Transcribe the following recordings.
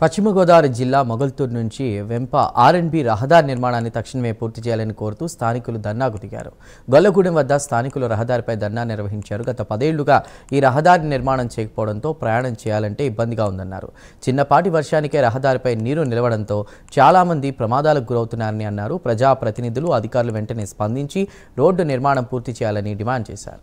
పశ్చిమ గోదావరి జిల్లా మొగల్తూరు నుంచి వెంప ఆర్ఎండ్బి రహదారి నిర్మాణాన్ని తక్షణమే పూర్తి చేయాలని కోరుతూ స్థానికులు ధర్నాకు దిగారు. గొల్లగూడెం వద్ద స్థానికులు రహదారిపై ధర్నా నిర్వహించారు. గత 10 ఏళ్లుగా ఈ రహదారి నిర్మాణం చేయకపోవడంతో ప్రయాణం చేయాలంటే ఇబ్బందిగా ఉందన్నారు. చిన్నపాటి వర్షానికే రహదారిపై నీరు నిలవడంతో చాలా మంది ప్రమాదాలకు గురవుతున్నారని అన్నారు. ప్రజాప్రతినిధులు, అధికారులు వెంటనే స్పందించి రోడ్డు నిర్మాణం పూర్తి చేయాలని డిమాండ్ చేశారు.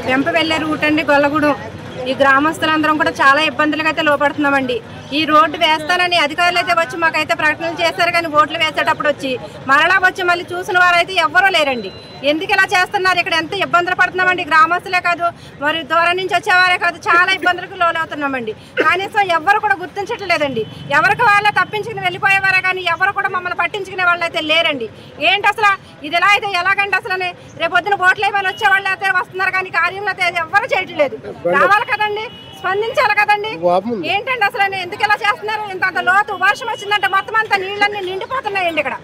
వెంప వెళ్ళే రూట్ అండి గొల్లగూడెం. ఈ గ్రామస్తులందరం కూడా చాలా ఇబ్బందులుగా అయితే లోపడుతున్నామండి. ఈ రోడ్డు వేస్తానని అధికారులు అయితే వచ్చి మాకైతే ప్రకటనలు చేశారు, కానీ ఓట్లు వేసేటప్పుడు వచ్చి మరలా వచ్చి మళ్ళీ చూసిన వారైతే ఎవ్వరూ లేరండి. ఎందుకు ఇలా చేస్తున్నారు? ఇక్కడ ఎంత ఇబ్బందులు పడుతున్నామండి. గ్రామస్తులే కాదు, మరి దూరం నుంచి వచ్చేవారే కాదు, చాలా ఇబ్బందులకు లోనవుతున్నామండి. కనీసం ఎవరు కూడా గుర్తించట్లేదండి. ఎవరికి వాళ్ళే తప్పించుకుని వెళ్ళిపోయేవారే కానీ ఎవరు కూడా మమ్మల్ని పట్టించుకునే వాళ్ళు అయితే లేరండి. ఏంటి అసలు ఇది ఎలా అయితే ఎలాగంటే అసలు రేపొద్దున ఓట్లు వేయమని వచ్చే వాళ్ళు అయితే వస్తున్నారు, కానీ కార్యంలో అయితే ఎవరు చేయట్లేదు. రావాలి కదండి, స్పందించాలి కదండి. ఏంటండి అసలు ఎందుకు ఇలా చేస్తున్నారు? ఇంత లోతు వర్షం వచ్చిందంటే మొత్తం అంతా నీళ్ళన్నీ నిండిపోతున్నాయండి. ఇక్కడ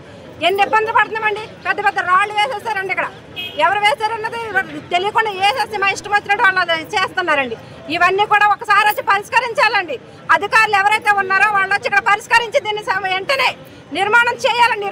ఎన్ని ఇబ్బందులు పడుతున్నామండి. పెద్ద పెద్ద రాళ్ళు వేసేస్తారండి. ఇక్కడ ఎవరు వేసారన్నది తెలియకుండా వేసేసి మా ఇష్టం వచ్చినట్టు వాళ్ళు చేస్తున్నారండి. ఇవన్నీ కూడా ఒకసారి వచ్చి పరిష్కరించాలండి. అధికారులు ఎవరైతే ఉన్నారో వాళ్ళు వచ్చి ఇక్కడ పరిష్కరించి దీన్ని వెంటనే నిర్మాణం చేయాలండి.